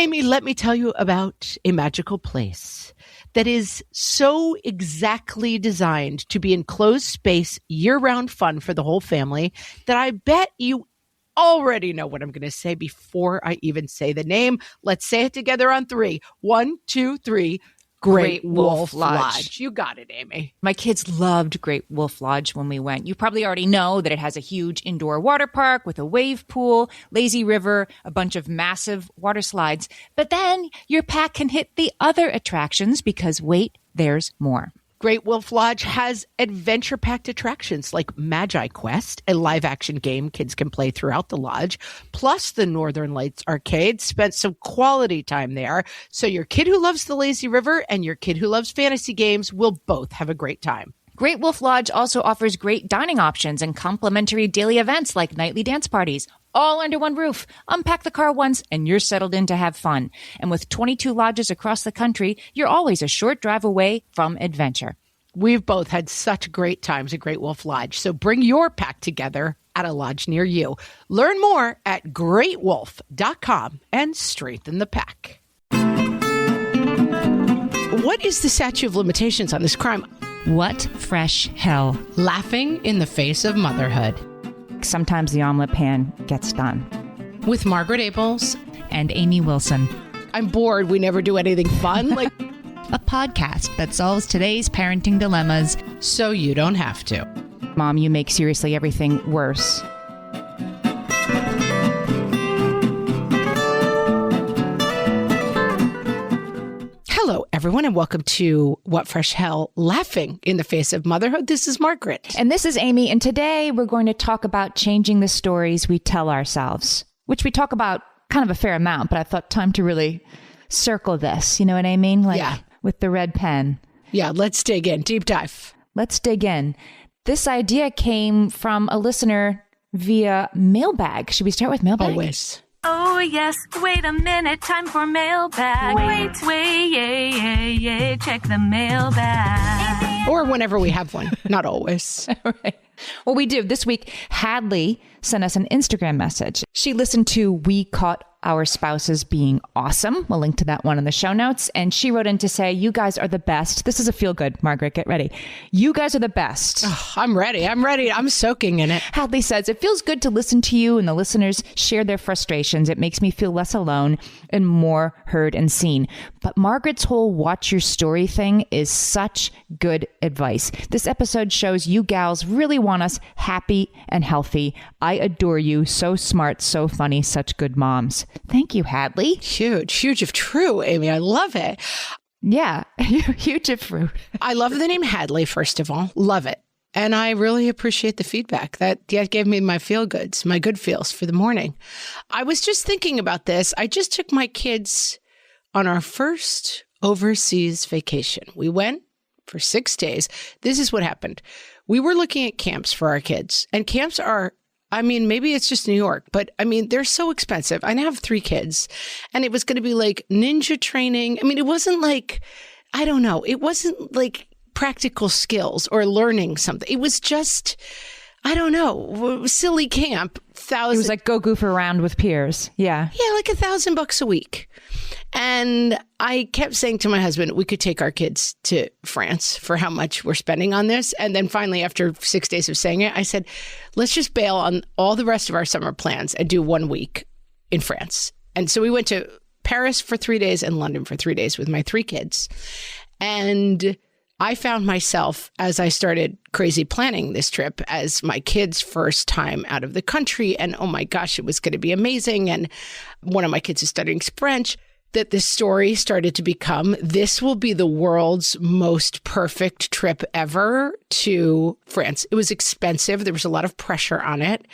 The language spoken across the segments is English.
Amy, let me tell you about a magical place that is so exactly designed to be enclosed space, year-round fun for the whole family that I bet you already know what I'm going to say before I even say the name. Let's say it together on 3. 1, 2, 3. Great Wolf Lodge. You got it, Amy. My kids loved Great Wolf Lodge when we went. You probably already know that it has a huge indoor water park with a wave pool, lazy river, a bunch of massive water slides. But then your pack can hit the other attractions because wait, there's more. Great Wolf Lodge has adventure-packed attractions like Magi Quest, a live-action game kids can play throughout the lodge, plus the Northern Lights Arcade. Spent some quality time there, so your kid who loves the lazy river and your kid who loves fantasy games will both have a great time. Great Wolf Lodge also offers great dining options and complimentary daily events like nightly dance parties, all under one roof. Unpack the car once and you're settled in to have fun. And with 22 lodges across the country, you're always a short drive away from adventure. We've both had such great times at Great Wolf Lodge, so bring your pack together at a lodge near you. Learn more at greatwolf.com and strengthen the pack. What is the statute of limitations on this crime? What fresh hell? Laughing in the face of motherhood. Sometimes the omelet pan gets done. With Margaret Abels and Amy Wilson. I'm bored. We never do anything fun. A podcast that solves today's parenting dilemmas so you don't have to. Mom, you make seriously everything worse. Hello, everyone, and welcome to What Fresh Hell, Laughing in the Face of Motherhood. This is Margaret. And this is Amy. And today we're going to talk about changing the stories we tell ourselves, which we talk about kind of a fair amount, but I thought time to really circle this. You know what I mean? Yeah. With the red pen. Yeah, let's dig in. Deep dive. Let's dig in. This idea came from a listener via mailbag. Should we start with mailbag? Always. Oh, yes. Wait a minute. Time for mailbag. Wait. Check the mailbag. Or whenever we have one. Not always. Right. Well, we do. This week, Hadley sent us an Instagram message. She listened to We Caught Our Spouses Being Awesome. We'll link to that one in the show notes. And she wrote in to say, you guys are the best. This is a feel good, Margaret. Get ready. You guys are the best. Oh, I'm ready. I'm soaking in it. Hadley says, it feels good to listen to you and the listeners share their frustrations. It makes me feel less alone and more heard and seen. But Margaret's whole watch your story thing is such good advice. This episode shows you gals really want us happy and healthy. I adore you. So smart, so funny, such good moms. Thank you, Hadley. Huge if true, Amy. I love it. Yeah, huge if true. I love the name Hadley, first of all. Love it. And I really appreciate the feedback. That gave me my feel goods, my good feels for the morning. I was just thinking about this. I just took my kids on our first overseas vacation. We went for 6 days. This is what happened. We were looking at camps for our kids, and camps are, maybe it's just New York, but they're so expensive. I now have 3 kids, and it was going to be like ninja training. It wasn't like, I don't know. It wasn't like practical skills or learning something. It was just, I don't know, silly camp. It was like go goof around with peers. Yeah. Yeah, like $1,000 a week. And I kept saying to my husband, we could take our kids to France for how much we're spending on this. And then finally, after 6 days of saying it, I said, let's just bail on all the rest of our summer plans and do 1 week in France. And so we went to Paris for 3 days and London for 3 days with my 3 kids. And I found myself, as I started crazy planning this trip, as my kids' first time out of the country. And oh my gosh, it was going to be amazing. And one of my kids is studying French. That this story started to become, this will be the world's most perfect trip ever to France. It was expensive. There was a lot of pressure on it.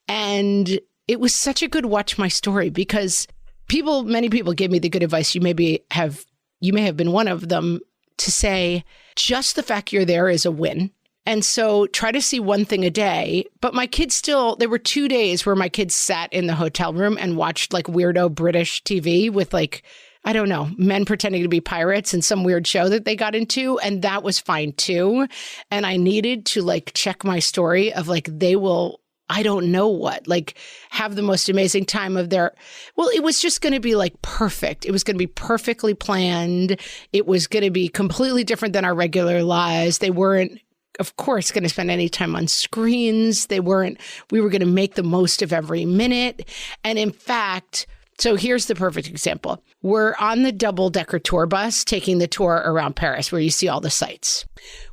And it was such a good watch my story because many people gave me the good advice. You may have been one of them, to say, just the fact you're there is a win. And so try to see one thing a day. But my kids there were 2 days where my kids sat in the hotel room and watched like weirdo British TV with like, I don't know, men pretending to be pirates and some weird show that they got into. And that was fine too. And I needed to like check my story of like, they will I don't know what, like have the most amazing time of their, well, it was just going to be like perfect. It was going to be perfectly planned. It was going to be completely different than our regular lives. They weren't, of course, going to spend any time on screens. We were going to make the most of every minute. And in fact, so here's the perfect example. We're on the double-decker tour bus taking the tour around Paris where you see all the sights.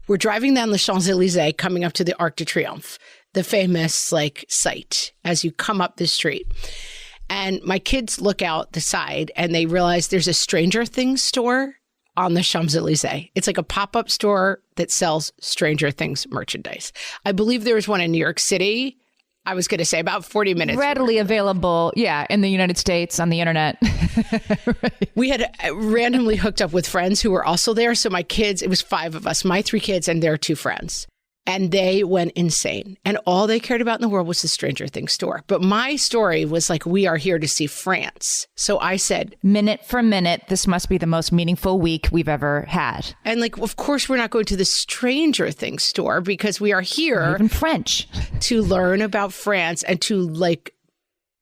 We're driving down the Champs-Élysées coming up to the Arc de Triomphe, the famous like site as you come up the street. And my kids look out the side and they realize there's a Stranger Things store on the Champs-Élysées. It's like a pop-up store that sells Stranger Things merchandise. I believe there was one in New York City. I was going to say about 40 minutes. Readily available, yeah, in the United States on the internet. Right. We had randomly hooked up with friends who were also there. So my kids, it was 5 of us, my 3 kids and their 2 friends. And they went insane. And all they cared about in the world was the Stranger Things store. But my story was like, we are here to see France. So I said, minute for minute, this must be the most meaningful week we've ever had. And like, of course, we're not going to the Stranger Things store because we are here. Even French. To learn about France and to like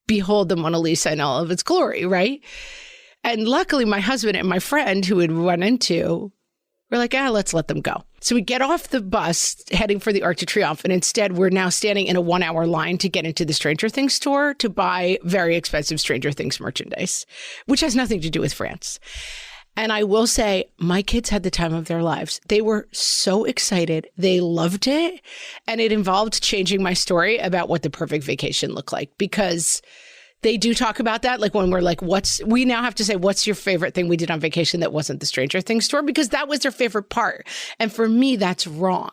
behold the Mona Lisa in all of its glory, right? And luckily, my husband and my friend who had run into were like, let's let them go. So we get off the bus heading for the Arc de Triomphe. And instead, we're now standing in a 1-hour line to get into the Stranger Things store to buy very expensive Stranger Things merchandise, which has nothing to do with France. And I will say, my kids had the time of their lives. They were so excited. They loved it. And it involved changing my story about what the perfect vacation looked like, because they do talk about that. Like when we're like, we now have to say, what's your favorite thing we did on vacation that wasn't the Stranger Things store? Because that was their favorite part. And for me, that's wrong,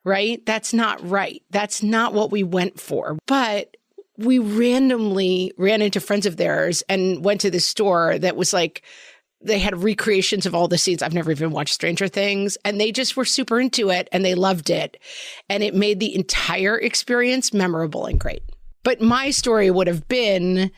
right? That's not right. That's not what we went for. But we randomly ran into friends of theirs and went to this store that was like, they had recreations of all the scenes. I've never even watched Stranger Things. And they just were super into it and they loved it. And it made the entire experience memorable and great. But my story would have been,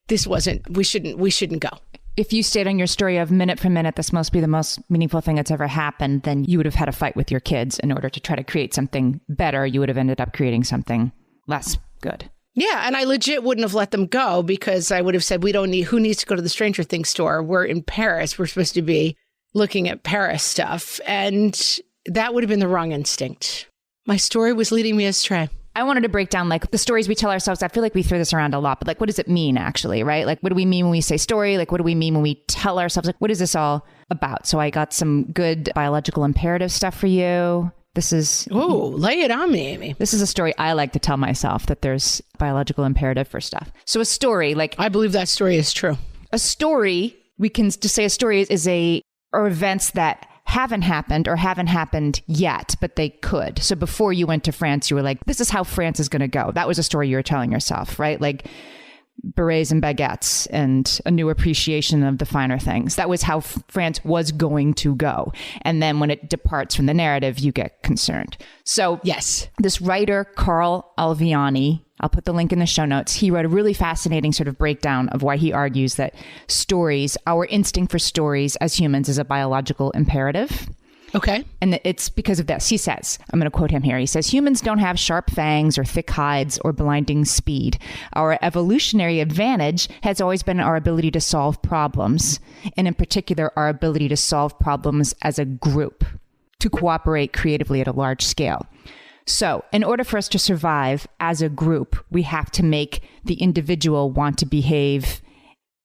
we shouldn't go. If you stayed on your story of minute for minute, this must be the most meaningful thing that's ever happened, then you would have had a fight with your kids in order to try to create something better. You would have ended up creating something less good. Yeah. And I legit wouldn't have let them go because I would have said, who needs to go to the Stranger Things store? We're in Paris. We're supposed to be looking at Paris stuff. And that would have been the wrong instinct. My story was leading me astray. I wanted to break down like the stories we tell ourselves. I feel like we throw this around a lot, but like, what does it mean actually, right? Like, what do we mean when we say story? Like, what do we mean when we tell ourselves? Like, what is this all about? So I got some good biological imperative stuff for you. This is... Oh, lay it on me, Amy. This is a story I like to tell myself, that there's biological imperative for stuff. So a story, like... I believe that story is true. A story, we can just say a story is or events that haven't happened or haven't happened yet, but they could. So before you went to France, you were like, this is how France is going to go. That was a story you were telling yourself, right? Like berets and baguettes and a new appreciation of the finer things. That was how France was going to go. And then when it departs from the narrative, you get concerned. So yes, this writer, Carl Alviani, I'll put the link in the show notes. He wrote a really fascinating sort of breakdown of why he argues that stories, our instinct for stories as humans, is a biological imperative. Okay. And it's because of this. He says, I'm going to quote him here. He says, humans don't have sharp fangs or thick hides or blinding speed. Our evolutionary advantage has always been our ability to solve problems, and in particular, our ability to solve problems as a group, to cooperate creatively at a large scale. So in order for us to survive as a group, we have to make the individual want to behave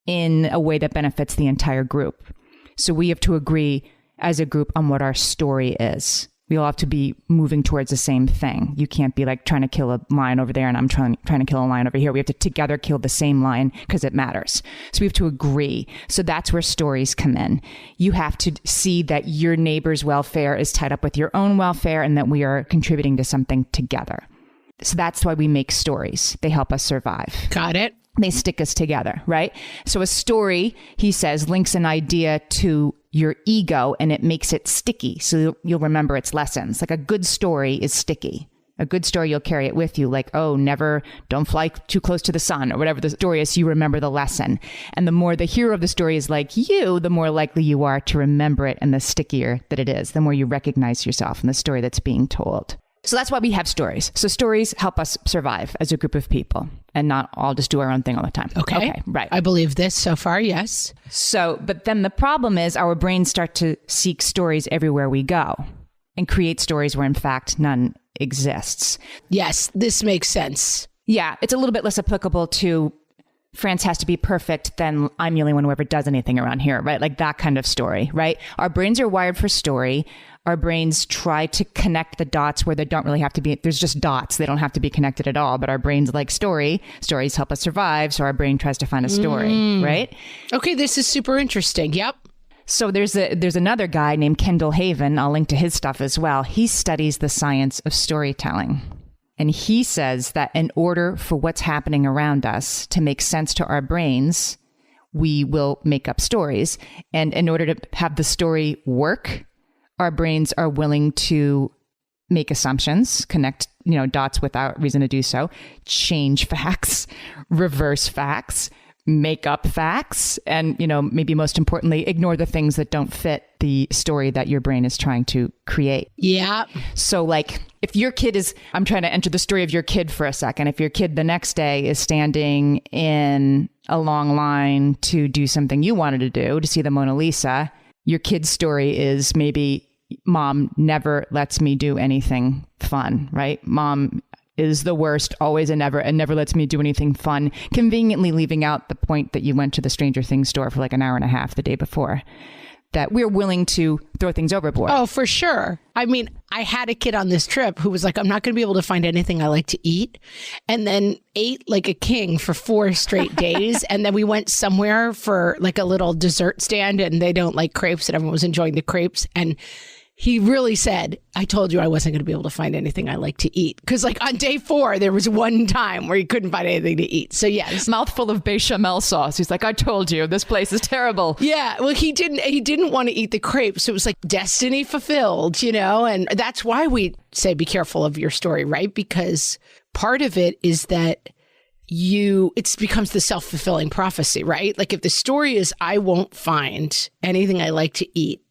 in a way that benefits the entire group. So we have to agree as a group on what our story is. We all have to be moving towards the same thing. You can't be like trying to kill a lion over there and I'm trying to kill a lion over here. We have to together kill the same lion because it matters. So we have to agree. So that's where stories come in. You have to see that your neighbor's welfare is tied up with your own welfare and that we are contributing to something together. So that's why we make stories. They help us survive. Got it. They stick us together, right? So a story, he says, links an idea to your ego and it makes it sticky. So you'll remember its lessons. Like a good story is sticky. A good story, you'll carry it with you. Like, don't fly too close to the sun or whatever the story is. So you remember the lesson. And the more the hero of the story is like you, the more likely you are to remember it and the stickier that it is, the more you recognize yourself in the story that's being told. So that's why we have stories. So stories help us survive as a group of people and not all just do our own thing all the time. Okay. Right. I believe this so far, yes. So, but then the problem is our brains start to seek stories everywhere we go and create stories where in fact none exists. Yes, this makes sense. Yeah, it's a little bit less applicable to France has to be perfect than I'm the only one who ever does anything around here, right? Like that kind of story, right? Our brains are wired for story. Our brains try to connect the dots where they don't really have to be. There's just dots. They don't have to be connected at all. But our brains like story. Stories help us survive. So our brain tries to find a story, right? Okay, this is super interesting. Yep. So there's another guy named Kendall Haven. I'll link to his stuff as well. He studies the science of storytelling. And he says that in order for what's happening around us to make sense to our brains, we will make up stories. And in order to have the story work, our brains are willing to make assumptions, connect, dots without reason to do so, change facts, reverse facts, make up facts, and, maybe most importantly, ignore the things that don't fit the story that your brain is trying to create. Yeah. So like if your kid is, I'm trying to enter the story of your kid for a second. If your kid the next day is standing in a long line to do something you wanted to do, to see the Mona Lisa, your kid's story is maybe mom never lets me do anything fun, right? Mom is the worst, always and never lets me do anything fun, conveniently leaving out the point that you went to the Stranger Things store for like an hour and a half the day before, that we're willing to throw things overboard. Oh, for sure. I mean, I had a kid on this trip who was like, I'm not going to be able to find anything I like to eat. And then ate like a king for 4 straight days. And then we went somewhere for like a little dessert stand and they don't like crepes and everyone was enjoying the crepes. And he really said, I told you I wasn't going to be able to find anything I like to eat. Because like on day 4, there was one time where he couldn't find anything to eat. So yes. Mouthful of bechamel sauce. He's like, I told you, this place is terrible. Yeah. Well, he didn't want to eat the crepes. So it was like destiny fulfilled, and that's why we say be careful of your story, right? Because part of it is that it becomes the self-fulfilling prophecy, right? Like if the story is, I won't find anything I like to eat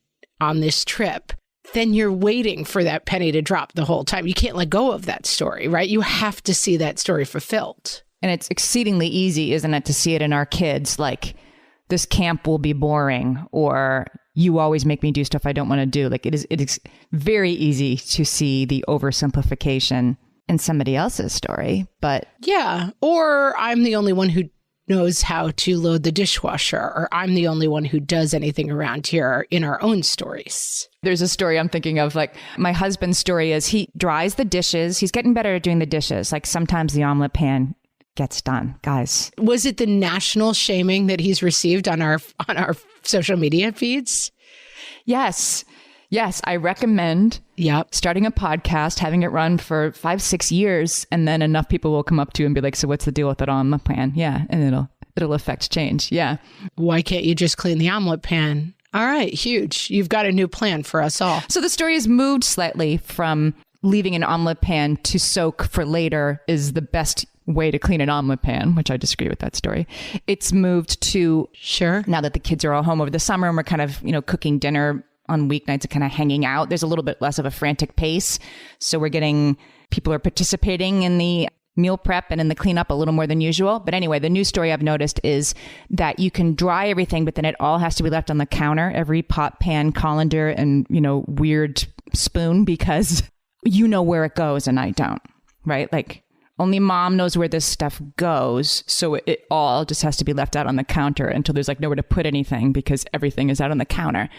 on this trip, then you're waiting for that penny to drop the whole time. You can't let go of that story, right? You have to see that story fulfilled. And it's exceedingly easy, isn't it, to see it in our kids, like this camp will be boring, or you always make me do stuff I don't want to do. Like it is very easy to see the oversimplification in somebody else's story, but yeah. Or I'm the only one who knows how to load the dishwasher, or I'm the only one who does anything around here in our own stories. There's a story I'm thinking of, like my husband's story is he dries the dishes. He's getting better at doing the dishes. Like sometimes the omelet pan gets done, guys. Was it the national shaming that he's received on our social media feeds? Yes. I recommend starting a podcast, having it run for 5-6 years, and then enough people will come up to you and be like, so what's the deal with that omelet pan? Yeah. And it'll affect change. Yeah. Why can't you just clean the omelet pan? All right. Huge. You've got a new plan for us all. So the story has moved slightly from leaving an omelet pan to soak for later is the best way to clean an omelet pan, which I disagree with that story. It's moved to, sure, now that the kids are all home over the summer and we're kind of, cooking dinner on weeknights and kind of hanging out, there's a little bit less of a frantic pace. So people are participating in the meal prep and in the cleanup a little more than usual. But anyway, the new story I've noticed is that you can dry everything, but then it all has to be left on the counter, every pot, pan, colander, and, weird spoon, because you know where it goes and I don't, right? Like only mom knows where this stuff goes. So it all just has to be left out on the counter until there's like nowhere to put anything because everything is out on the counter.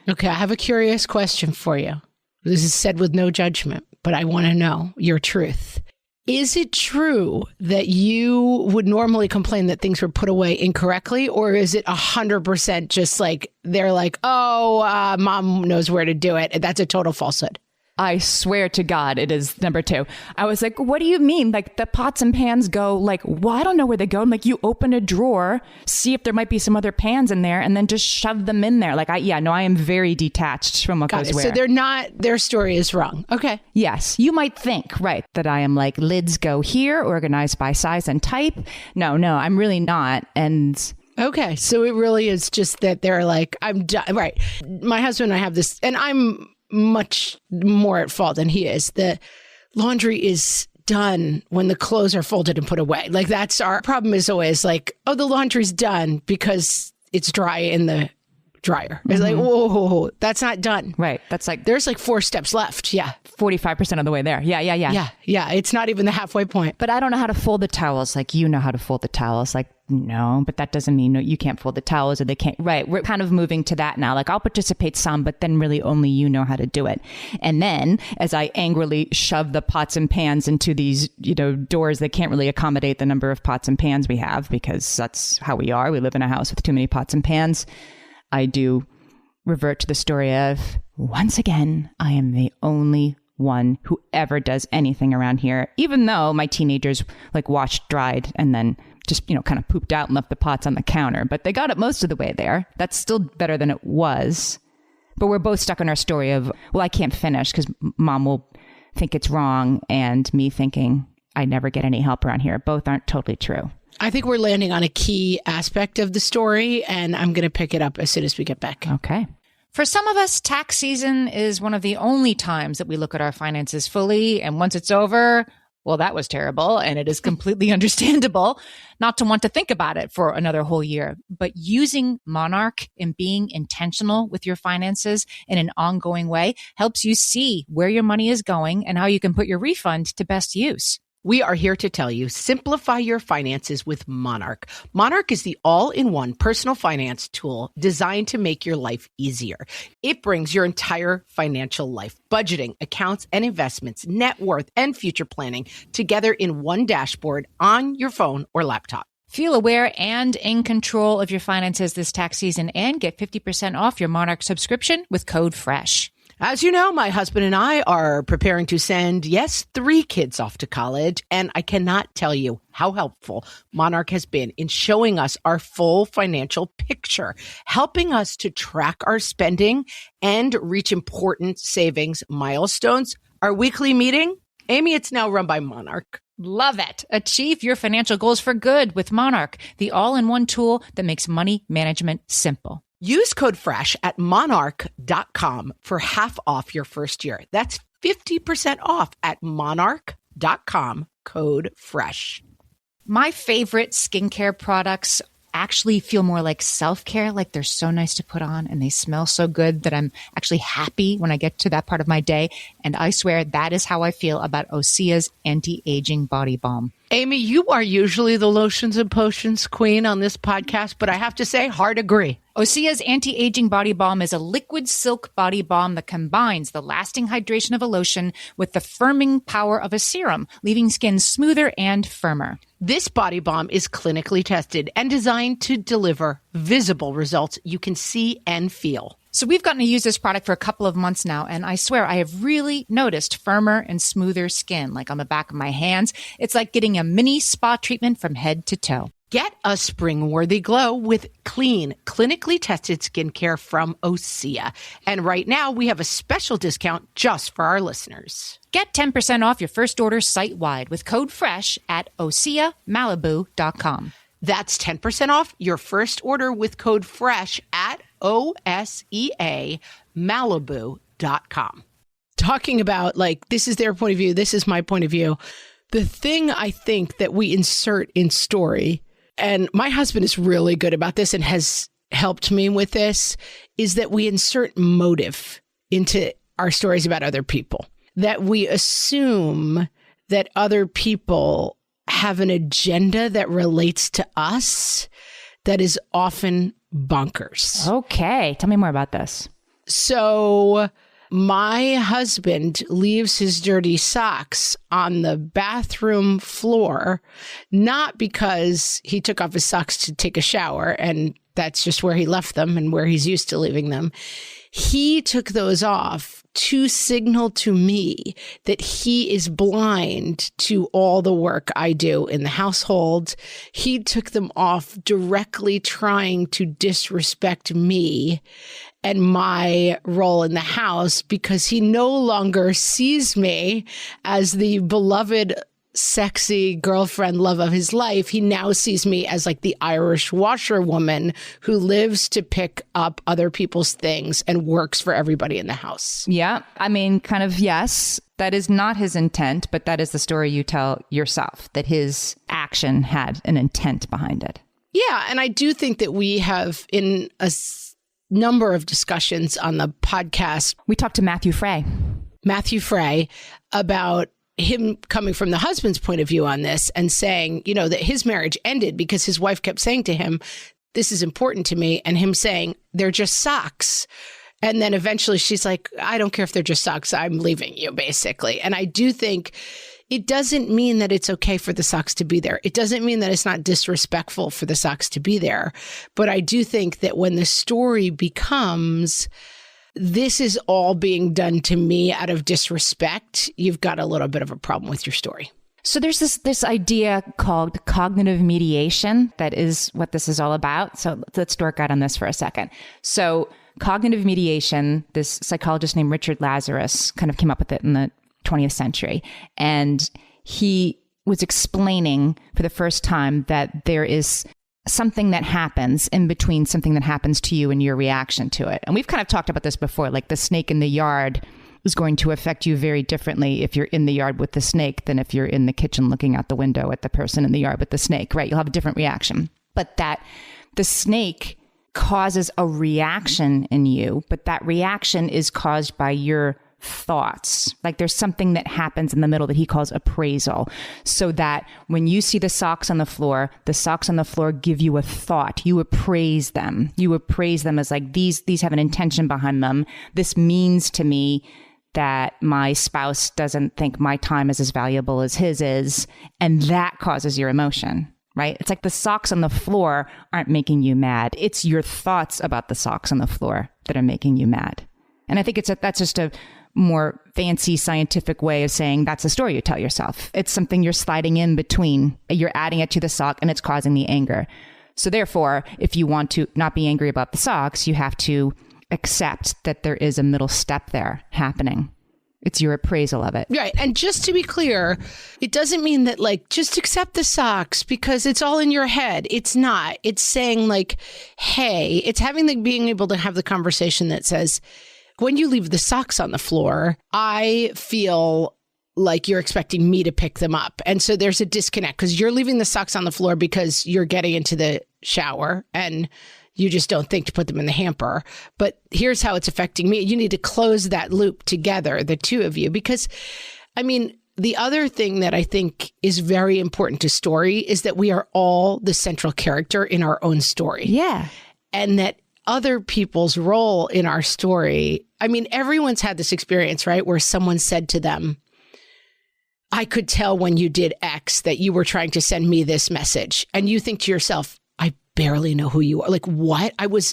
Okay, I have a curious question for you. This is said with no judgment, but I want to know your truth. Is it true that you would normally complain that things were put away incorrectly, or is it 100% just like they're like, oh, mom knows where to do it? That's a total falsehood. I swear to God, it is number 2. I was like, what do you mean? Like the pots and pans go like, well, I don't know where they go. I'm like, you open a drawer, see if there might be some other pans in there, and then just shove them in there. Like, I am very detached from what goes where. So their story is wrong. Okay. Yes. You might think, right, that I am like, lids go here, organized by size and type. No, I'm really not. And okay. So it really is just that they're like, I'm done. Right. My husband and I have this, and I'm much more at fault than he is. laundry is done when the clothes are folded and put away. Like that's our problem is always like, oh, the laundry's done because it's dry in the dryer. It's like, whoa, that's not done. Right. That's like there's like 4 steps left. Yeah. 45% of the way there. Yeah. Yeah. It's not even the halfway point. But I don't know how to fold the towels. Like, you know how to fold the towels. Like, no, but that doesn't mean no, you can't fold the towels or they can't. Right. We're kind of moving to that now. Like, I'll participate some, but then really only you know how to do it. And then as I angrily shove the pots and pans into these, doors that can't really accommodate the number of pots and pans we have, because that's how we are. We live in a house with too many pots and pans. I do revert to the story of, once again, I am the only one who ever does anything around here, even though my teenagers like washed, dried, and then just, kind of pooped out and left the pots on the counter. But they got it most of the way there. That's still better than it was. But we're both stuck in our story of, well, I can't finish because mom will think it's wrong, and me thinking I never get any help around here. Both aren't totally true. I think we're landing on a key aspect of the story, and I'm going to pick it up as soon as we get back. Okay. For some of us, tax season is one of the only times that we look at our finances fully. And once it's over, well, that was terrible. And it is completely understandable not to want to think about it for another whole year. But using Monarch and being intentional with your finances in an ongoing way helps you see where your money is going and how you can put your refund to best use. We are here to tell you, simplify your finances with Monarch. Monarch is the all-in-one personal finance tool designed to make your life easier. It brings your entire financial life, budgeting, accounts and investments, net worth, and future planning together in one dashboard on your phone or laptop. Feel aware and in control of your finances this tax season and get 50% off your Monarch subscription with code FRESH. As you know, my husband and I are preparing to send, 3 kids off to college, and I cannot tell you how helpful Monarch has been in showing us our full financial picture, helping us to track our spending and reach important savings milestones. Our weekly meeting, Amy, it's now run by Monarch. Love it. Achieve your financial goals for good with Monarch, the all-in-one tool that makes money management simple. Use code FRESH at monarch.com for half off your first year. That's 50% off at monarch.com, code FRESH. My favorite skincare products actually feel more like self-care, like they're so nice to put on and they smell so good that I'm actually happy when I get to that part of my day. And I swear that is how I feel about Osea's anti-aging body balm. Amy, you are usually the lotions and potions queen on this podcast, but I have to say, hard agree. Osea's anti-aging body balm is a liquid silk body balm that combines the lasting hydration of a lotion with the firming power of a serum, leaving skin smoother and firmer. This body balm is clinically tested and designed to deliver visible results you can see and feel. So we've gotten to use this product for a couple of months now, and I swear I have really noticed firmer and smoother skin, like on the back of my hands. It's like getting a mini spa treatment from head to toe. Get a spring-worthy glow with clean, clinically tested skincare from Osea. And right now, we have a special discount just for our listeners. Get 10% off your first order site-wide with code FRESH at OseaMalibu.com. That's 10% off your first order with code FRESH at OSEAMalibu.com. Talking about, like, this is their point of view, this is my point of view. The thing I think that we insert in story, and my husband is really good about this and has helped me with this, is that we insert motive into our stories about other people. That we assume that other people have an agenda that relates to us that is often bonkers. Okay. Tell me more about this. So my husband leaves his dirty socks on the bathroom floor, not because he took off his socks to take a shower and that's just where he left them and where he's used to leaving them. He took those off to signal to me that he is blind to all the work I do in the household. He took them off directly trying to disrespect me and my role in the house because he no longer sees me as the beloved sexy girlfriend love of his life, he now sees me as like the Irish washerwoman who lives to pick up other people's things and works for everybody in the house. Yeah. I mean, kind of, yes, that is not his intent, but that is the story you tell yourself, that his action had an intent behind it. Yeah. And I do think that we have in a number of discussions on the podcast. We talked to Matthew Frey about him coming from the husband's point of view on this and saying, you know, that his marriage ended because his wife kept saying to him, this is important to me. And him saying, they're just socks. And then eventually she's like, I don't care if they're just socks. I'm leaving you, basically. And I do think it doesn't mean that it's okay for the socks to be there. It doesn't mean that it's not disrespectful for the socks to be there. But I do think that when the story becomes, this is all being done to me out of disrespect, you've got a little bit of a problem with your story. So there's this idea called cognitive mediation. That is what this is all about. So let's dork out on this for a second. So cognitive mediation, this psychologist named Richard Lazarus kind of came up with it in the 20th century. And he was explaining for the first time that there is something that happens in between something that happens to you and your reaction to it. And we've kind of talked about this before, like the snake in the yard is going to affect you very differently if you're in the yard with the snake than if you're in the kitchen looking out the window at the person in the yard with the snake, right? You'll have a different reaction. But that the snake causes a reaction in you, but that reaction is caused by your thoughts. Like there's something that happens in the middle that he calls appraisal. So that when you see the socks on the floor give you a thought. You appraise them. You appraise them as like, these have an intention behind them. This means to me that my spouse doesn't think my time is as valuable as his is. And that causes your emotion, right? It's like the socks on the floor aren't making you mad. It's your thoughts about the socks on the floor that are making you mad. And I think that's just a more fancy scientific way of saying that's a story you tell yourself. It's something you're sliding in between. You're adding it to the sock and it's causing the anger. So therefore, if you want to not be angry about the socks, you have to accept that there is a middle step there happening. It's your appraisal of it. Right. And just to be clear, it doesn't mean that like, just accept the socks because it's all in your head. It's not. It's saying like, hey, it's being able to have the conversation that says, when you leave the socks on the floor, I feel like you're expecting me to pick them up. And so there's a disconnect because you're leaving the socks on the floor because you're getting into the shower and you just don't think to put them in the hamper. But here's how it's affecting me. You need to close that loop together, the two of you, because I mean, the other thing that I think is very important to story is that we are all the central character in our own story. Yeah. And that other people's role in our story, I mean, everyone's had this experience, right? Where someone said to them, I could tell when you did X that you were trying to send me this message. And you think to yourself, I barely know who you are. Like, what?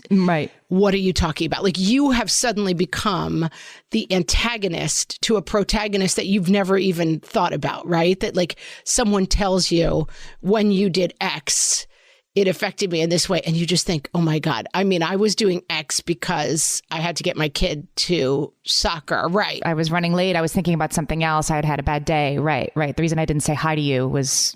Right. What are you talking about? Like, you have suddenly become the antagonist to a protagonist that you've never even thought about, right? That like someone tells you when you did X, it affected me in this way. And you just think, oh my God. I mean, I was doing X because I had to get my kid to soccer. Right. I was running late. I was thinking about something else. I had had a bad day. Right. The reason I didn't say hi to you was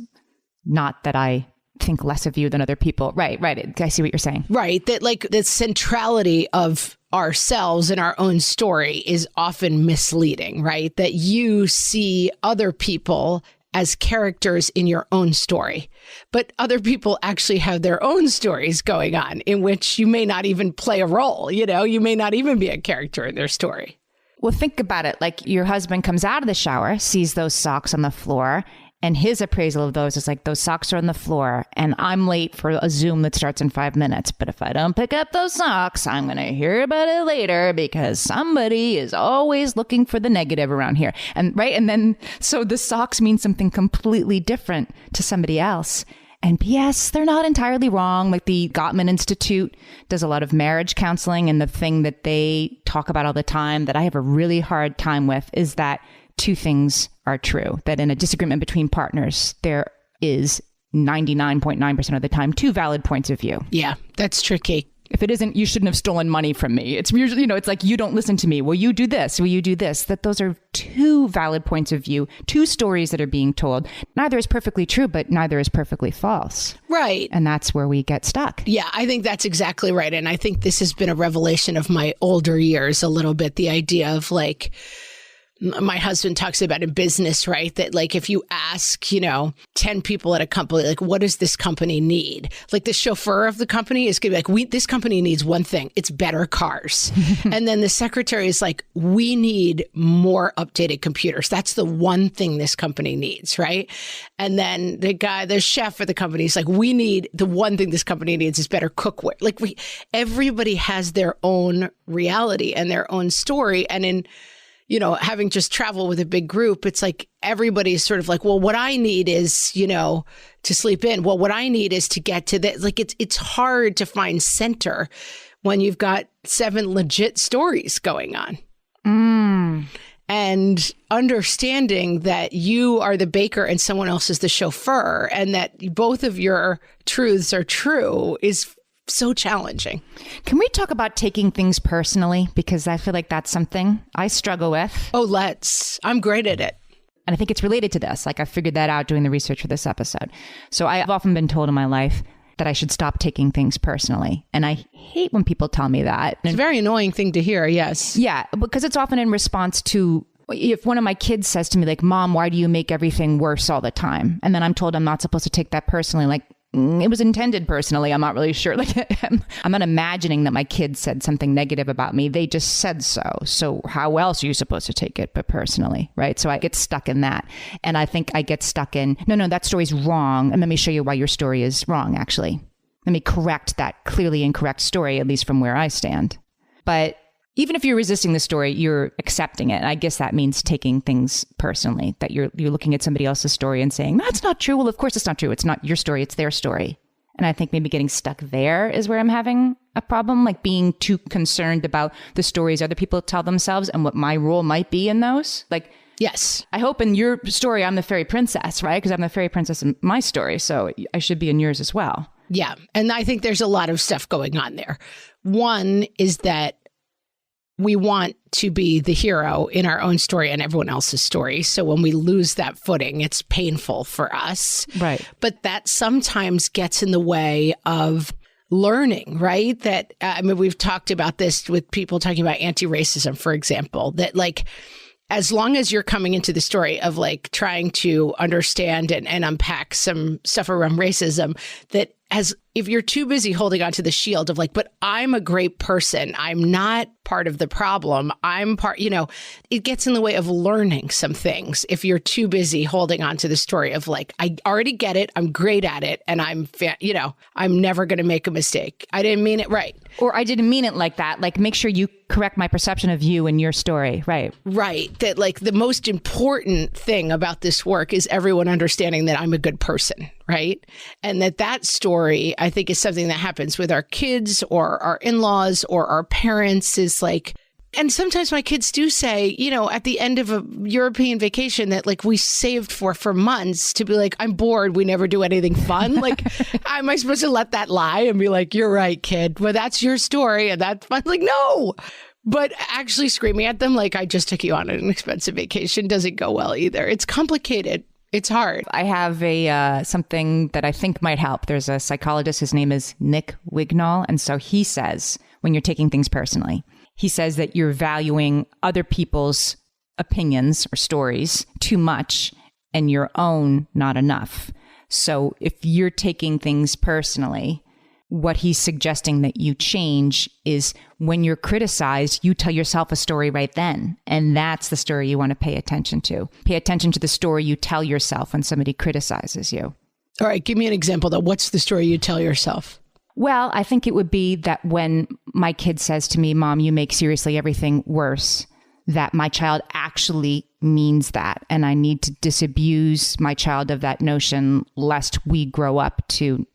not that I think less of you than other people. Right. I see what you're saying. Right. That like the centrality of ourselves and our own story is often misleading, right? That you see other people as characters in your own story, but other people actually have their own stories going on in which you may not even play a role. You know, you may not even be a character in their story. Well, think about it. Like your husband comes out of the shower, sees those socks on the floor, and his appraisal of those is like, those socks are on the floor and I'm late for a Zoom that starts in 5 minutes. But if I don't pick up those socks, I'm going to hear about it later because somebody is always looking for the negative around here. And right. And then, so the socks mean something completely different to somebody else. And yes, they're not entirely wrong. Like the Gottman Institute does a lot of marriage counseling. And the thing that they talk about all the time that I have a really hard time with is that two things are true, that in a disagreement between partners, there is 99.9% of the time two valid points of view. Yeah, that's tricky. If it isn't, you shouldn't have stolen money from me. It's usually, it's like, you don't listen to me. Will you do this? Will you do this? That those are two valid points of view, two stories that are being told. Neither is perfectly true, but neither is perfectly false. Right. And that's where we get stuck. Yeah, I think that's exactly right. And I think this has been a revelation of my older years a little bit, the idea of like, my husband talks about in business, right? That like, if you ask, 10 people at a company, like, what does this company need? Like the chauffeur of the company is going to be like, this company needs one thing. It's better cars. And then the secretary is like, we need more updated computers. That's the one thing this company needs, right? And then the chef at the company is like, the one thing this company needs is better cookware. Like everybody has their own reality and their own story. And in having just traveled with a big group, it's like everybody's sort of like, well, what I need is, to sleep in. Well, what I need is to get to that. Like, it's hard to find center when you've got 7 legit stories going on. And understanding that you are the baker and someone else is the chauffeur, and that both of your truths are true is so challenging. Can we talk about taking things personally? Because I feel like that's something I struggle with. Oh, let's. I'm great at it. And I think it's related to this. Like I figured that out doing the research for this episode. So I've often been told in my life that I should stop taking things personally. And I hate when people tell me that. It's a very annoying thing to hear, yes. Yeah, because it's often in response to if one of my kids says to me like, Mom, why do you make everything worse all the time? And then I'm told I'm not supposed to take that personally. Like, it was intended personally. I'm not really sure. Like, I'm not imagining that my kid said something negative about me. They just said so. So how else are you supposed to take it but personally, right? So I get stuck in that. And I think I get stuck in, no, that story's wrong. And let me show you why your story is wrong, actually. Let me correct that clearly incorrect story, at least from where I stand. But even if you're resisting the story, you're accepting it. I guess that means taking things personally, that you're looking at somebody else's story and saying, that's not true. Well, of course it's not true. It's not your story. It's their story. And I think maybe getting stuck there is where I'm having a problem, like being too concerned about the stories other people tell themselves and what my role might be in those. Like, yes, I hope in your story, I'm the fairy princess, right? Because I'm the fairy princess in my story. So I should be in yours as well. Yeah. And I think there's a lot of stuff going on there. One is that we want to be the hero in our own story and everyone else's story. So when we lose that footing, it's painful for us. Right. But that sometimes gets in the way of learning, right? That, we've talked about this with people talking about anti-racism, for example, that like, as long as you're coming into the story of like trying to understand and unpack some stuff around racism, that if you're too busy holding onto the shield of like, but I'm a great person, I'm not part of the problem, I'm part, it gets in the way of learning some things. If you're too busy holding onto the story of like, I already get it, I'm great at it, and I'm never going to make a mistake. I didn't mean it right. Or I didn't mean it like that. Like, make sure you correct my perception of you and your story. Right. Right. That like the most important thing about this work is everyone understanding that I'm a good person. Right. And that story, I think, is something that happens with our kids or our in-laws or our parents is like, and sometimes my kids do say, at the end of a European vacation that like we saved for months to be like, I'm bored. We never do anything fun. Like, am I supposed to let that lie and be like, you're right, kid. Well, that's your story and that's fun. Like, no. But actually screaming at them like, I just took you on an expensive vacation doesn't go well either. It's complicated. It's hard. I have something that I think might help. There's a psychologist. His name is Nick Wignall. And so he says, when you're taking things personally, he says that you're valuing other people's opinions or stories too much and your own not enough. So if you're taking things personally, what he's suggesting that you change is when you're criticized, you tell yourself a story right then. And that's the story you want to pay attention to. Pay attention to the story you tell yourself when somebody criticizes you. All right, give me an example though. What's the story you tell yourself? Well, I think it would be that when my kid says to me, Mom, you make seriously everything worse, that my child actually means that. And I need to disabuse my child of that notion lest we grow up to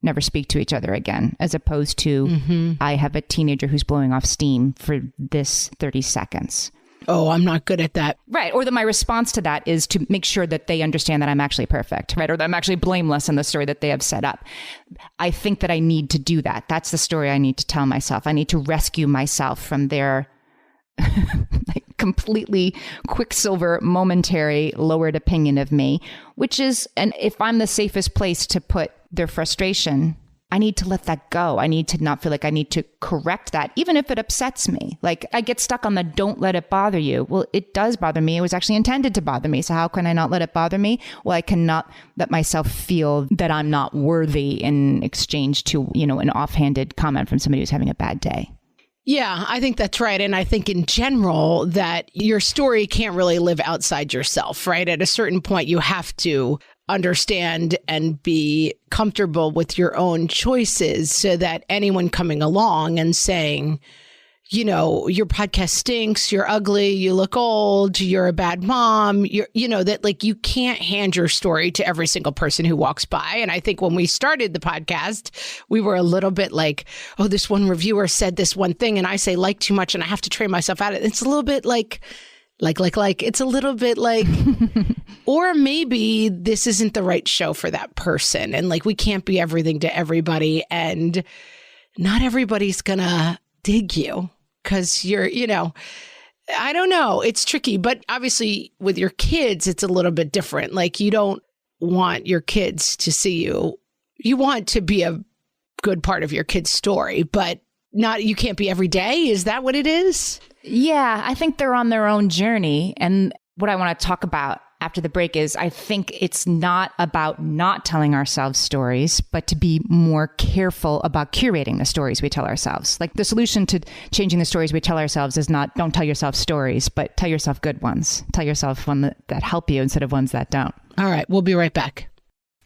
never speak to each other again, as opposed to I have a teenager who's blowing off steam for this 30 seconds. Oh, I'm not good at that. Right. Or that my response to that is to make sure that they understand that I'm actually perfect, right? Or that I'm actually blameless in the story that they have set up. I think that I need to do that. That's the story I need to tell myself. I need to rescue myself from their like completely quicksilver, momentary, lowered opinion of me, which is, and if I'm the safest place to put their frustration, I need to let that go. I need to not feel like I need to correct that, even if it upsets me. Like I get stuck on the don't let it bother you. Well, it does bother me. It was actually intended to bother me. So how can I not let it bother me? Well, I cannot let myself feel that I'm not worthy in exchange to, an offhanded comment from somebody who's having a bad day. Yeah, I think that's right. And I think in general that your story can't really live outside yourself, right? At a certain point, you have to understand and be comfortable with your own choices so that anyone coming along and saying, your podcast stinks, you're ugly, you look old, you're a bad mom, that like you can't hand your story to every single person who walks by. And I think when we started the podcast, we were a little bit like, oh, this one reviewer said this one thing and I say like too much and I have to train myself out of it. It's a little bit like, it's a little bit like, or maybe this isn't the right show for that person. And like, we can't be everything to everybody. And not everybody's gonna dig you because you're, I don't know. It's tricky. But obviously with your kids, it's a little bit different. Like you don't want your kids to see you. You want to be a good part of your kid's story, but you can't be every day. Is that what it is? Yeah, I think they're on their own journey. And what I want to talk about after the break is I think it's not about not telling ourselves stories, but to be more careful about curating the stories we tell ourselves. Like the solution to changing the stories we tell ourselves is not don't tell yourself stories, but tell yourself good ones. Tell yourself one that help you instead of ones that don't. All right, we'll be right back.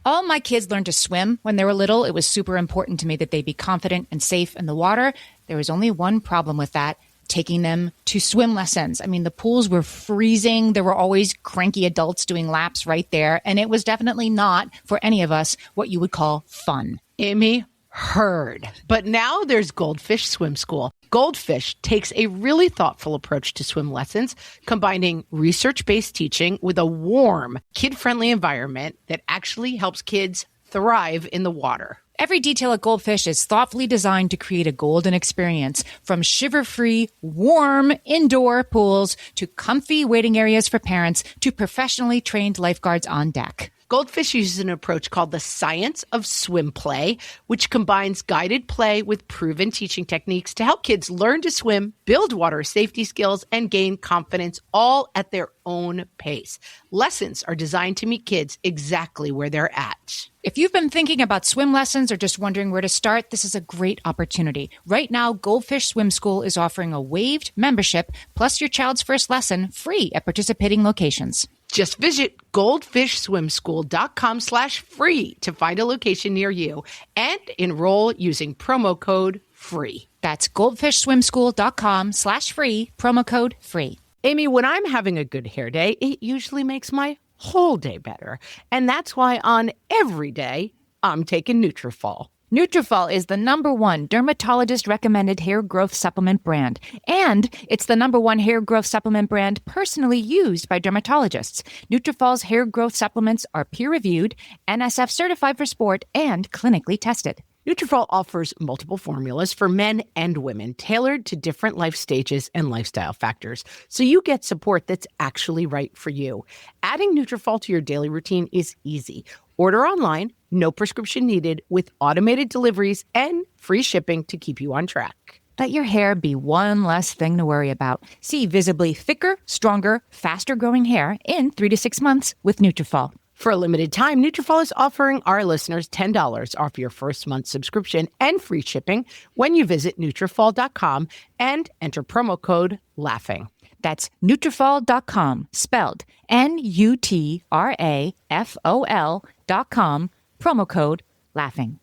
All my kids learned to swim when they were little. It was super important to me that they be confident and safe in the water. There was only one problem with that. Taking them to swim lessons. I mean, the pools were freezing. There were always cranky adults doing laps right there. And it was definitely not, for any of us, what you would call fun. Amy, heard. But now there's Goldfish Swim School. Goldfish takes a really thoughtful approach to swim lessons, combining research-based teaching with a warm, kid-friendly environment that actually helps kids thrive in the water. Every detail at Goldfish is thoughtfully designed to create a golden experience, from shiver-free, warm indoor pools to comfy waiting areas for parents to professionally trained lifeguards on deck. Goldfish uses an approach called the science of swim play, which combines guided play with proven teaching techniques to help kids learn to swim, build water safety skills, and gain confidence, all at their own pace. Lessons are designed to meet kids exactly where they're at. If you've been thinking about swim lessons or just wondering where to start, this is a great opportunity. Right now, Goldfish Swim School is offering a waived membership plus your child's first lesson free at participating locations. Just visit goldfishswimschool.com/free to find a location near you and enroll using promo code FREE. That's goldfishswimschool.com/free, promo code FREE. Amy, when I'm having a good hair day, it usually makes my whole day better. And that's why on every day, I'm taking Nutrafol. Nutrafol is the #1 dermatologist-recommended hair growth supplement brand, and it's the #1 hair growth supplement brand personally used by dermatologists. Nutrafol's hair growth supplements are peer-reviewed, NSF certified for sport, and clinically tested. Nutrafol offers multiple formulas for men and women, tailored to different life stages and lifestyle factors, so you get support that's actually right for you. Adding Nutrafol to your daily routine is easy. Order online, no prescription needed, with automated deliveries and free shipping to keep you on track. Let your hair be one less thing to worry about. See visibly thicker, stronger, faster-growing hair in 3 to 6 months with Nutrafol. For a limited time, Nutrafol is offering our listeners $10 off your first month subscription and free shipping when you visit Nutrafol.com and enter promo code LAUGHING. That's Nutrafol.com, spelled Nutrafol.com, promo code LAUGHING.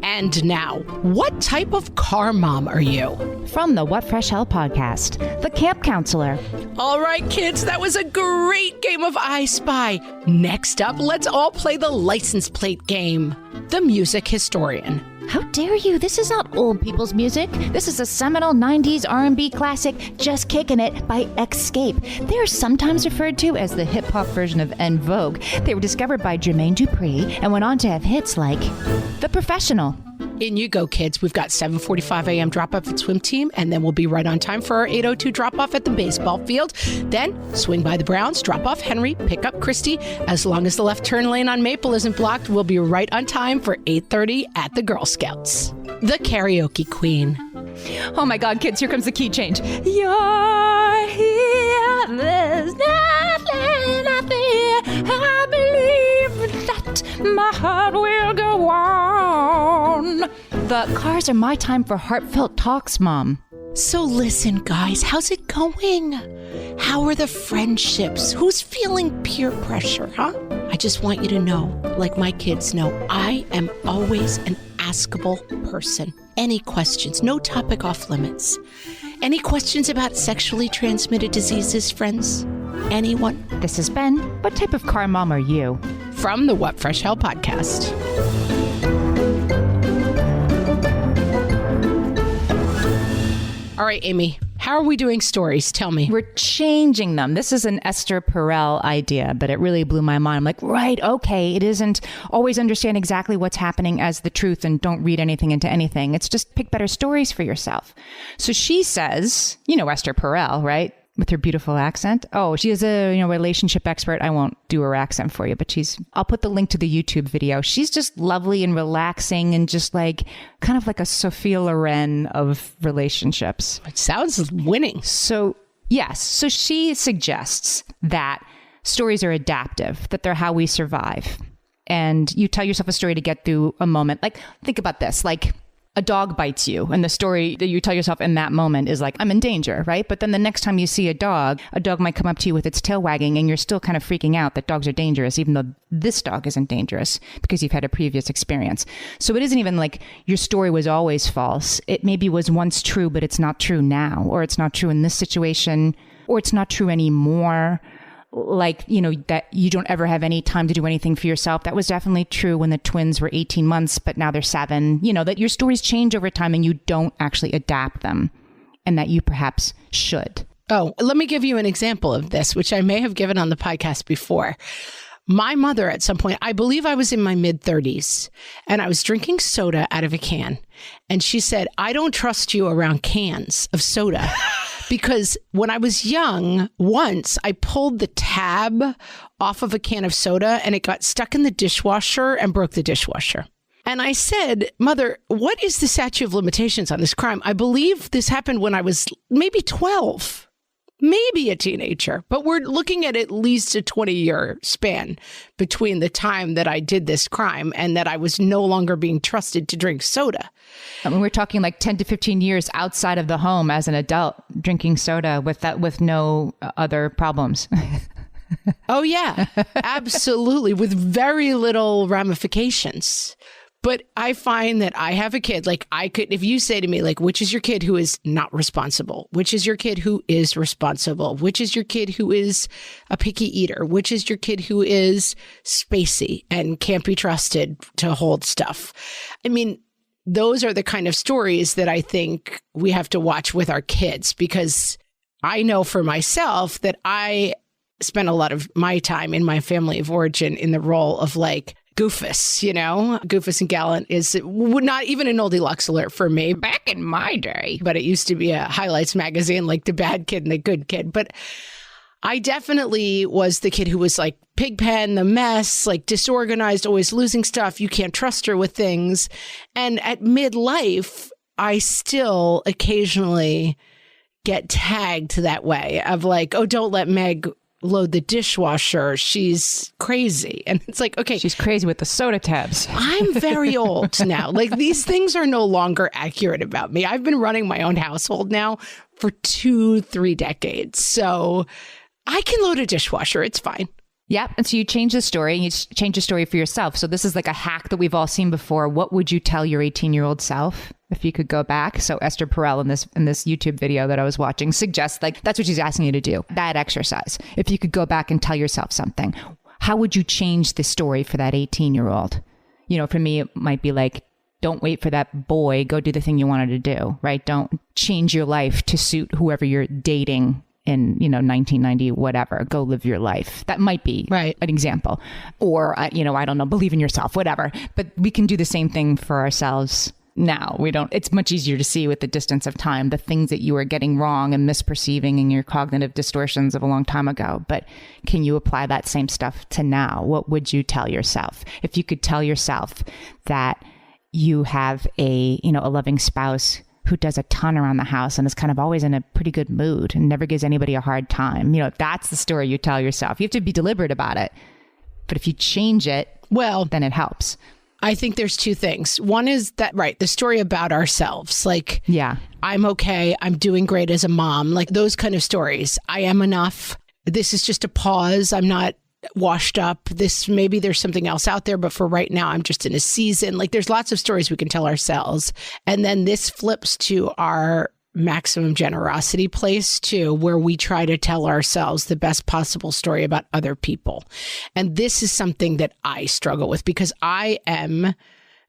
And now, what type of car mom are you? From the What Fresh Hell podcast, the camp counselor. All right, kids, that was a great game of I Spy. Next up, let's all play the license plate game. the music historian. How dare you? This is not old people's music. This is a seminal 90s R&B classic, Just Kickin' It by Escape. They are sometimes referred to as the hip-hop version of En Vogue. They were discovered by Jermaine Dupri and went on to have hits like The Professional. In you go, kids. We've got 7:45 a.m. drop-off at swim team, and then we'll be right on time for our 8:02 drop-off at the baseball field. Then swing by the Browns, drop off Henry, pick up Christy. As long as the left turn lane on Maple isn't blocked, we'll be right on time for 8:30 at the Girl Scouts. The karaoke queen. Oh my God, kids, here comes the key change. You're here, there's nothing I fear. I believe that my heart will go on. The cars are my time for heartfelt talks, Mom. So listen, guys, how's it going? How are the friendships? Who's feeling peer pressure, huh? I just want you to know, like my kids know, I am always an askable person. Any questions, no topic off limits. Any questions about sexually transmitted diseases, friends? Anyone? This is Ben. What type of car mom are you? From the What Fresh Hell podcast. All right, Amy, how are we doing stories? Tell me. We're changing them. This is an Esther Perel idea, but it really blew my mind. I'm like, right, okay. It isn't always understand exactly what's happening as the truth and don't read anything into anything. It's just pick better stories for yourself. So she says, you know Esther Perel, right? With her beautiful accent. Oh, she is a relationship expert. I won't do her accent for you, but I'll put the link to the YouTube video. She's just lovely and relaxing and just like kind of like a Sophia Loren of relationships. It sounds winning. So yes. So she suggests that stories are adaptive, that they're how we survive. And you tell yourself a story to get through a moment. Like, think about this, like, a dog bites you, and the story that you tell yourself in that moment is like, I'm in danger, right? But then the next time you see a dog might come up to you with its tail wagging, and you're still kind of freaking out that dogs are dangerous, even though this dog isn't dangerous because you've had a previous experience. So it isn't even like your story was always false. It maybe was once true, but it's not true now, or it's not true in this situation, or it's not true anymore. Like, that you don't ever have any time to do anything for yourself. That was definitely true when the twins were 18 months, but now they're 7. That your stories change over time and you don't actually adapt them, and that you perhaps should. Oh, let me give you an example of this, which I may have given on the podcast before. My mother, at some point, I believe I was in my mid-30s, and I was drinking soda out of a can. And she said, I don't trust you around cans of soda. Because when I was young, once I pulled the tab off of a can of soda and it got stuck in the dishwasher and broke the dishwasher. And I said, Mother, what is the statute of limitations on this crime? I believe this happened when I was maybe 12, maybe a teenager, but we're looking at least a 20-year span between the time that I did this crime and that I was no longer being trusted to drink soda. I mean, we're talking like 10 to 15 years outside of the home as an adult drinking soda with no other problems. Oh, yeah, absolutely. With very little ramifications. But I find that I have a kid, like if you say to me, like, which is your kid who is not responsible? Which is your kid who is responsible? Which is your kid who is a picky eater? Which is your kid who is spacey and can't be trusted to hold stuff? I mean, those are the kind of stories that I think we have to watch with our kids, because I know for myself that I spent a lot of my time in my family of origin in the role of like Goofus, Goofus and Gallant is not even an oldie Lux alert for me back in my day, but it used to be a highlights magazine, like the bad kid and the good kid. But I definitely was the kid who was like Pigpen, the mess, like disorganized, always losing stuff. You can't trust her with things. And at midlife, I still occasionally get tagged that way of like, oh, don't let Meg load the dishwasher. She's crazy. And it's like, okay. She's crazy with the soda tabs. I'm very old now. Like, these things are no longer accurate about me. I've been running my own household now for 2-3 decades. So I can load a dishwasher. It's fine. Yep. And so you change the story and you change the story for yourself. So this is like a hack that we've all seen before. What would you tell your 18-year-old self if you could go back? So Esther Perel in this YouTube video that I was watching suggests, like, that's what she's asking you to do. That exercise. If you could go back and tell yourself something, how would you change the story for that 18-year-old? For me, it might be like, don't wait for that boy, go do the thing you wanted to do, right? Don't change your life to suit whoever you're dating in, 1990, whatever, go live your life. That might be right. An example. Or, I don't know, believe in yourself, whatever. But we can do the same thing for ourselves now. It's much easier to see with the distance of time, the things that you were getting wrong and misperceiving in your cognitive distortions of a long time ago. But can you apply that same stuff to now? What would you tell yourself? If you could tell yourself that you have a loving spouse who does a ton around the house and is kind of always in a pretty good mood and never gives anybody a hard time. If that's the story you tell yourself, you have to be deliberate about it. But if you change it, well, then it helps. I think there's two things. One is that, right, the story about ourselves. Like, yeah, I'm okay. I'm doing great as a mom. Like those kind of stories. I am enough. This is just a pause. I'm not washed up. Maybe there's something else out there, but for right now, I'm just in a season. Like there's lots of stories we can tell ourselves. And then this flips to our maximum generosity place too, where we try to tell ourselves the best possible story about other people. And this is something that I struggle with because I am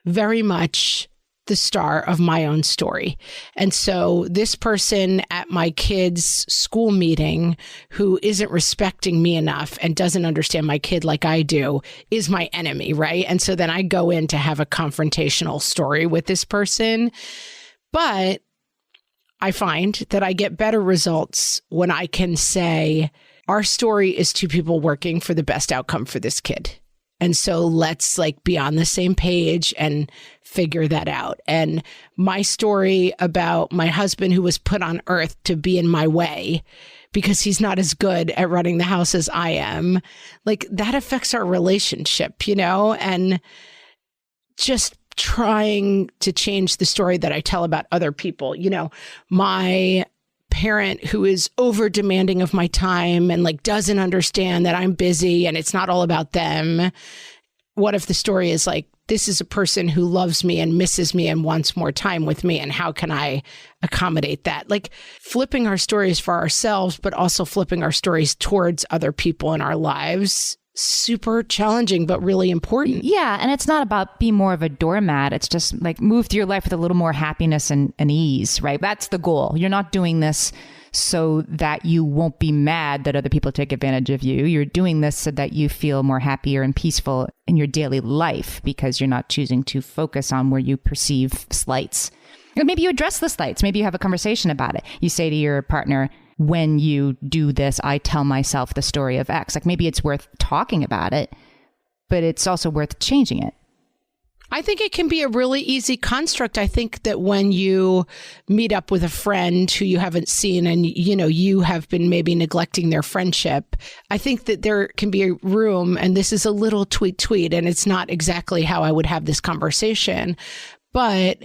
very much the star of my own story. And so this person at my kid's school meeting who isn't respecting me enough and doesn't understand my kid like I do is my enemy, right? And so then I go in to have a confrontational story with this person. But I find that I get better results when I can say, our story is two people working for the best outcome for this kid. And so let's be on the same page and figure that out. And my story about my husband who was put on earth to be in my way because he's not as good at running the house as I am, that affects our relationship, and just trying to change the story that I tell about other people. My parent who is over demanding of my time and doesn't understand that I'm busy and it's not all about them. What if the story is this is a person who loves me and misses me and wants more time with me, and how can I accommodate that? Flipping our stories for ourselves, but also flipping our stories towards other people in our lives. Super challenging, but really important. Yeah. And it's not about being more of a doormat. It's just move through your life with a little more happiness and ease, right? That's the goal. You're not doing this so that you won't be mad that other people take advantage of you. You're doing this so that you feel more happier and peaceful in your daily life because you're not choosing to focus on where you perceive slights. And maybe you address the slights. Maybe you have a conversation about it. You say to your partner, when you do this, I tell myself the story of X. Maybe it's worth talking about it, but it's also worth changing it. I think it can be a really easy construct. I think that when you meet up with a friend who you haven't seen and, you have been maybe neglecting their friendship, I think that there can be a room, and this is a little tweet, and it's not exactly how I would have this conversation, but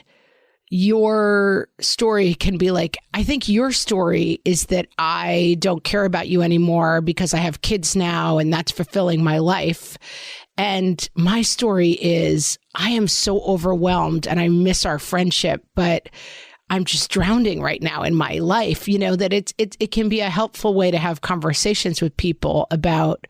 your story can be I think your story is that I don't care about you anymore because I have kids now and that's fulfilling my life. And my story is I am so overwhelmed and I miss our friendship, but I'm just drowning right now in my life. That it can be a helpful way to have conversations with people about,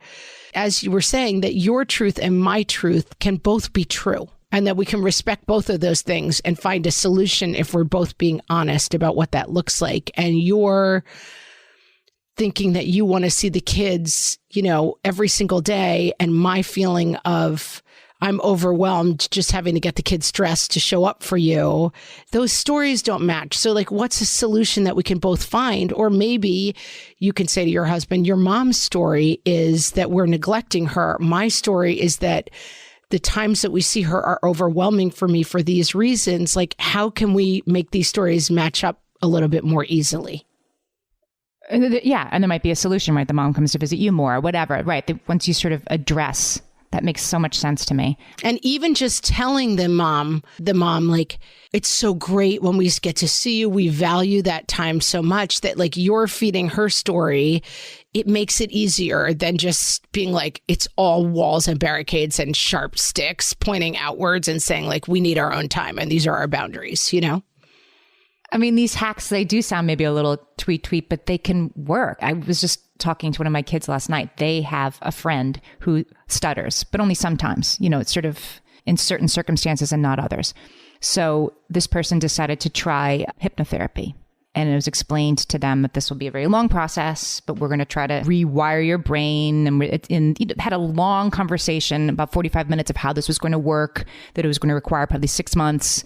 as you were saying, that your truth and my truth can both be true. And that we can respect both of those things and find a solution if we're both being honest about what that looks like. And you're thinking that you want to see the kids, every single day. And my feeling of I'm overwhelmed just having to get the kids dressed to show up for you. Those stories don't match. So what's a solution that we can both find? Or maybe you can say to your husband, your mom's story is that we're neglecting her. My story is that the times that we see her are overwhelming for me for these reasons. How can we make these stories match up a little bit more easily? Yeah. And there might be a solution, right? The mom comes to visit you more, whatever, right? Once you sort of address, that makes so much sense to me. And even just telling the mom, it's so great when we get to see you. We value that time so much that you're feeding her story. It makes it easier than just being it's all walls and barricades and sharp sticks pointing outwards and saying we need our own time and these are our boundaries, I mean, these hacks, they do sound maybe a little tweet, but they can work. I was just talking to one of my kids last night. They have a friend who stutters, but only sometimes. It's sort of in certain circumstances and not others. So this person decided to try hypnotherapy. And it was explained to them that this will be a very long process, but we're going to try to rewire your brain. And it had a long conversation, about 45 minutes, of how this was going to work, that it was going to require probably 6 months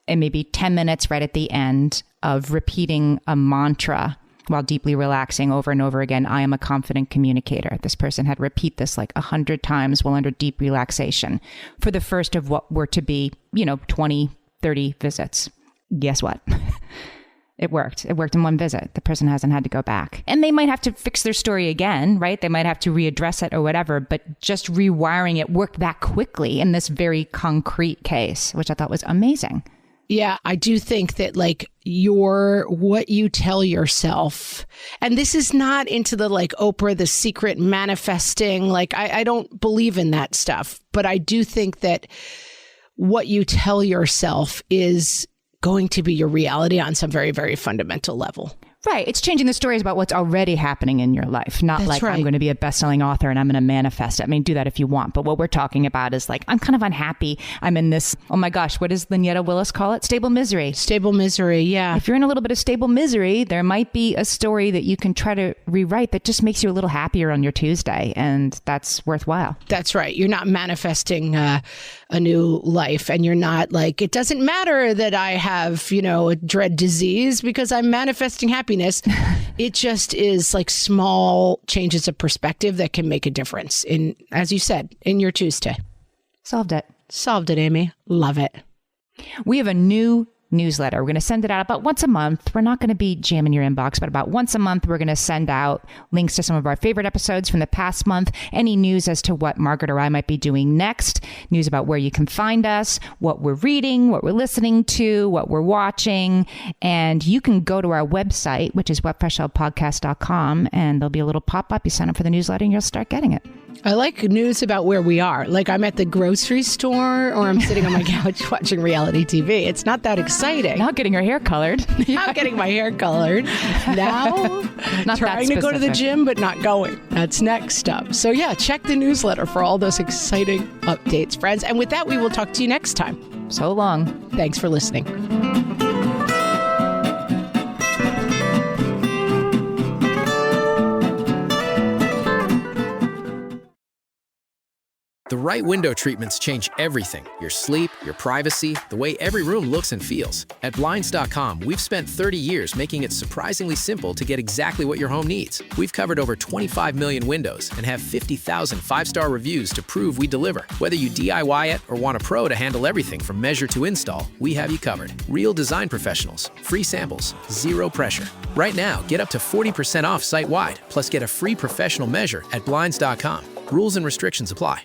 and maybe 10 minutes right at the end of repeating a mantra while deeply relaxing over and over again. I am a confident communicator. This person had to repeat this like 100 times while under deep relaxation for the first of what were to be, 20, 30 visits. Guess what? It worked. It worked in one visit. The person hasn't had to go back. And they might have to fix their story again, right? They might have to readdress it or whatever, but just rewiring it worked that quickly in this very concrete case, which I thought was amazing. Yeah, I do think that what you tell yourself, and this is not into the Oprah, the secret manifesting, I don't believe in that stuff, but I do think that what you tell yourself is going to be your reality on some very, very fundamental level. Right. It's changing the stories about what's already happening in your life. Not That's right. I'm going to be a best-selling author and I'm going to manifest it. I mean, do that if you want. But what we're talking about is I'm kind of unhappy. I'm in this, oh my gosh, what does Lynetta Willis call it? Stable misery. Stable misery, yeah. If you're in a little bit of stable misery, there might be a story that you can try to rewrite that just makes you a little happier on your Tuesday. And that's worthwhile. That's right. You're not manifesting a new life. And you're not it doesn't matter that I have, a dread disease because I'm manifesting happiness. It just is small changes of perspective that can make a difference in, as you said, in your Tuesday. Solved it, Amy. Love it. We have a new newsletter. We're going to send it out about once a month. We're not going to be jamming your inbox, but about once a month, we're going to send out links to some of our favorite episodes from the past month, any news as to what Margaret or I might be doing next, news about where you can find us, what we're reading, what we're listening to, what we're watching. And you can go to our website, which is whatfreshhellpodcast.com, and there'll be a little pop-up. You sign up for the newsletter and you'll start getting it. I like news about where we are. I'm at the grocery store or I'm sitting on my couch watching reality TV. It's not that exciting. Not getting your hair colored. Not getting my hair colored. Now, not trying to go to the gym, but not going. That's next up. So yeah, check the newsletter for all those exciting updates, friends. And with that, we will talk to you next time. So long. Thanks for listening. The right window treatments change everything. Your sleep, your privacy, the way every room looks and feels. At Blinds.com, we've spent 30 years making it surprisingly simple to get exactly what your home needs. We've covered over 25 million windows and have 50,000 five-star reviews to prove we deliver. Whether you DIY it or want a pro to handle everything from measure to install, we have you covered. Real design professionals, free samples, zero pressure. Right now, get up to 40% off site-wide, plus get a free professional measure at Blinds.com. Rules and restrictions apply.